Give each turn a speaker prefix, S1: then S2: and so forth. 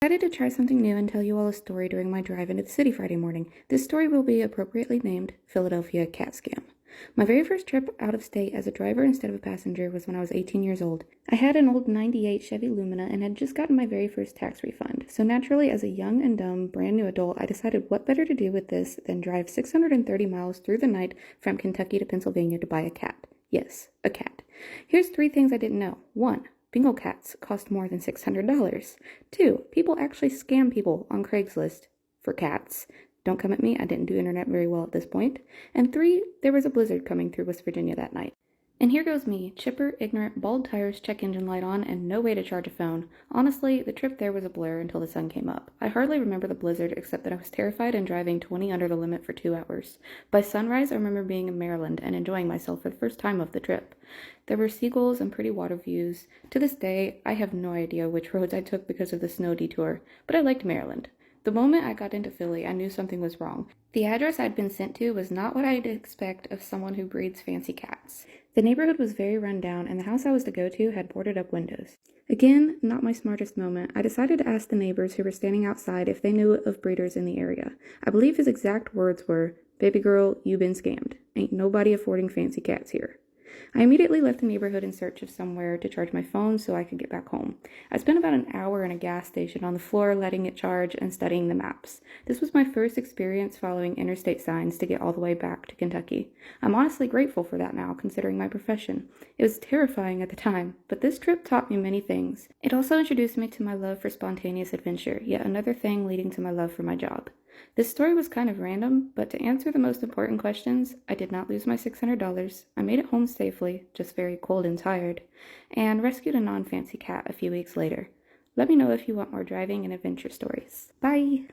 S1: Decided to try something new and tell you all a story during my drive into the city Friday morning. This story will be appropriately named Philadelphia Cat Scam. My very first trip out of state as a driver instead of a passenger was when I was 18 years old. I had an old 98 Chevy Lumina and had just gotten my very first tax refund. So naturally, as a young and dumb brand new adult, I decided what better to do with this than drive 630 miles through the night from Kentucky to Pennsylvania to buy a cat. Yes, a cat. Here's 3 things I didn't know. 1. Bingo cats cost more than $600. 2. People actually scam people on Craigslist for cats. Don't come at me, I didn't do internet very well at this point. And 3. There was a blizzard coming through West Virginia that night. And here goes me, chipper, ignorant, bald tires, check engine light on, and no way to charge a phone. Honestly, the trip there was a blur until the sun came up. I hardly remember the blizzard except that I was terrified and driving 20 under the limit for 2 hours. By sunrise, I remember being in Maryland and enjoying myself for the first time of the trip. There were seagulls and pretty water views. To this day, I have no idea which roads I took because of the snow detour, but I liked Maryland. The moment I got into Philly, I knew something was wrong. The address I'd been sent to was not what I'd expect of someone who breeds fancy cats. The neighborhood was very run down, and the house I was to go to had boarded up windows. Again, not my smartest moment, I decided to ask the neighbors who were standing outside if they knew of breeders in the area. I believe his exact words were, "Baby girl, you been scammed. Ain't nobody affording fancy cats here." I immediately left the neighborhood in search of somewhere to charge my phone so I could get back home. I spent about an hour in a gas station on the floor letting it charge and studying the maps. This was my first experience following interstate signs to get all the way back to Kentucky. I'm honestly grateful for that now, considering my profession. It was terrifying at the time, but this trip taught me many things. It also introduced me to my love for spontaneous adventure, yet another thing leading to my love for my job. This story was kind of random, but to answer the most important questions, I did not lose my $600, I made it home safely, just very cold and tired, and rescued a non-fancy cat a few weeks later. Let me know if you want more driving and adventure stories. Bye!